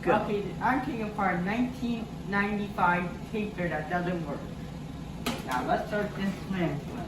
Go. Okay, I'm taking apart a 1995 taper that doesn't work. Now let's start dismantling.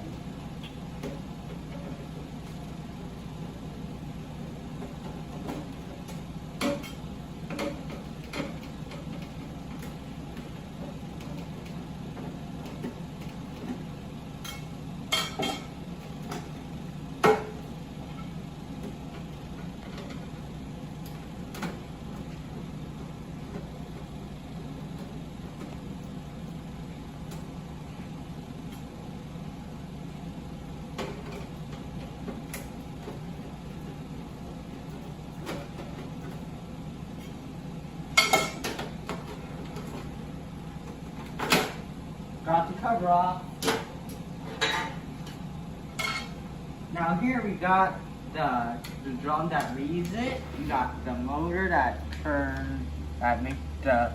Got the cover off. Now here we got the drum that reads it. We got the motor that turns, that makes the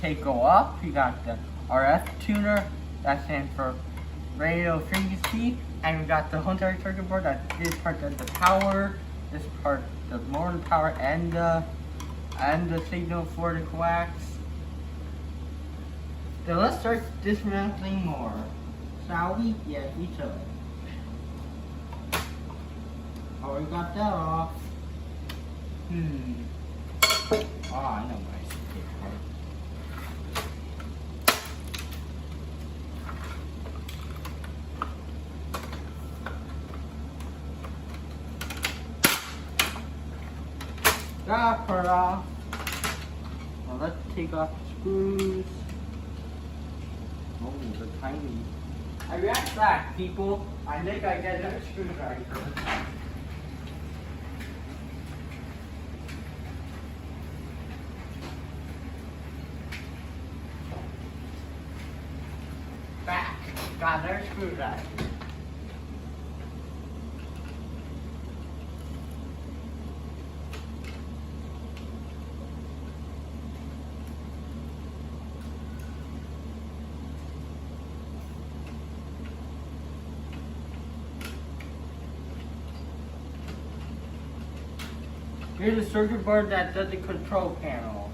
tape go up. We got the RF tuner, that stands for radio frequency. And we got the whole entire circuit board that this part does the power, this part does more of the power and the signal for the coax. So let's start dismantling more. Shall we? Yes, we should. Oh, we got that off. Oh, I know what I should take apart. That part off. Now let's take off the screws. Oh, they're tiny. I react back, people. I think I get another screwdriver. Back. Got another screwdriver. Here's a circuit board that does the control panel.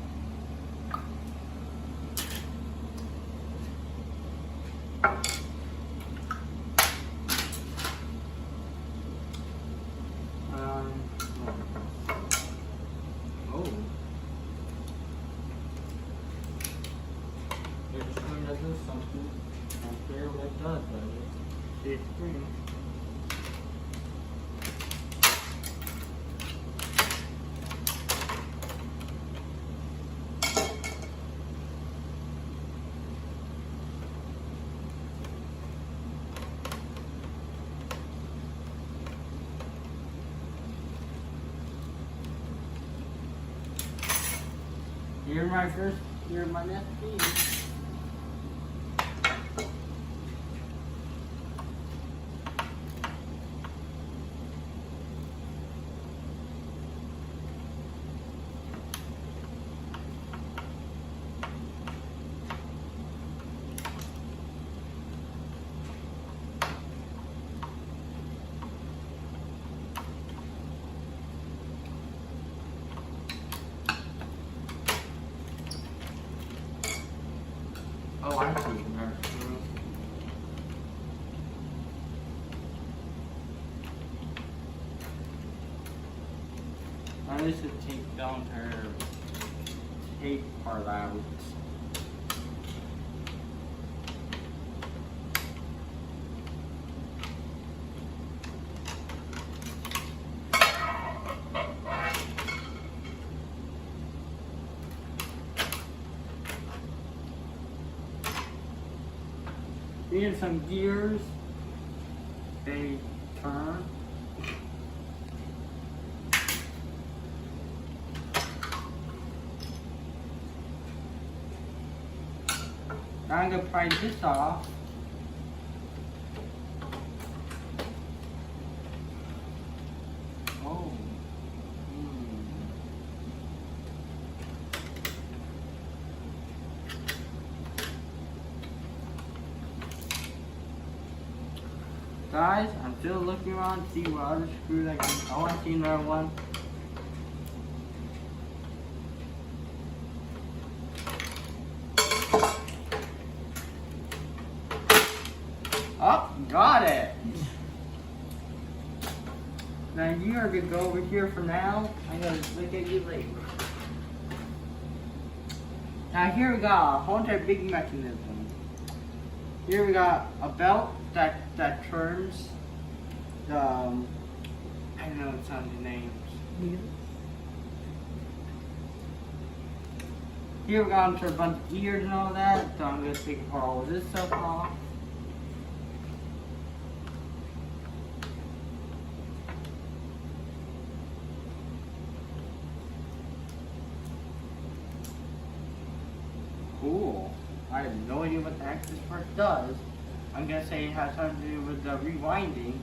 Oh. There's a screen that does something. Not clear what it does, but it's green. Here's my next piece. Oh, I'm taking her. I used to take down her tape part out. We have some gears. They turn. Now I'm going to pry this off. Oh. Guys, I'm still looking around to see what other screws I can. I want to see another one. Got it. Now you are gonna go over here for now. I'm gonna look at you later. Now here we got a whole entire big mechanism. Here we got a belt that turns the I don't know some of the names. Here we got a bunch of ears and all that, so I'm gonna take apart all of this stuff off. Cool. I have no idea what the heck this part does. I'm gonna say it has something to do with the rewinding.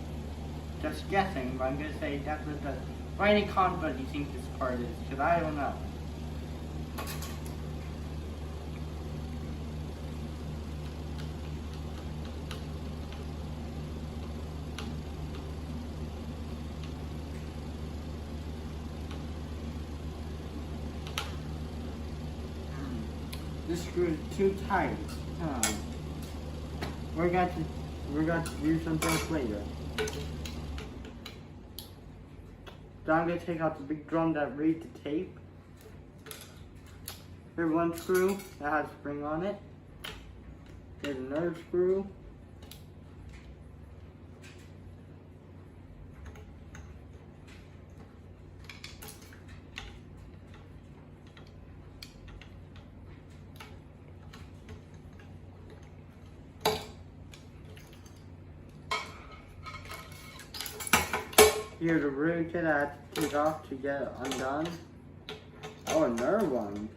Just guessing, but I'm gonna say that's what the winding conflict you think this part is, because I don't know. This screw is too tight. We're going to do some things later. So I'm going to take out the big drum that reads the tape. Here's one screw that has a spring on it. Here's another screw. Here's a root that I have to take off to get it undone. Oh, another one.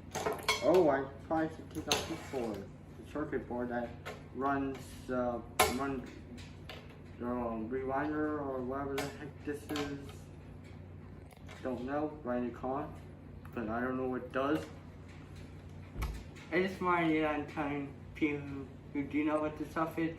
Oh, I probably should take off this board. The circuit board that runs rewinder or whatever the heck this is. Don't know, write a comment, but I don't know what it does. I just wanted to tell people who do know what this stuff is.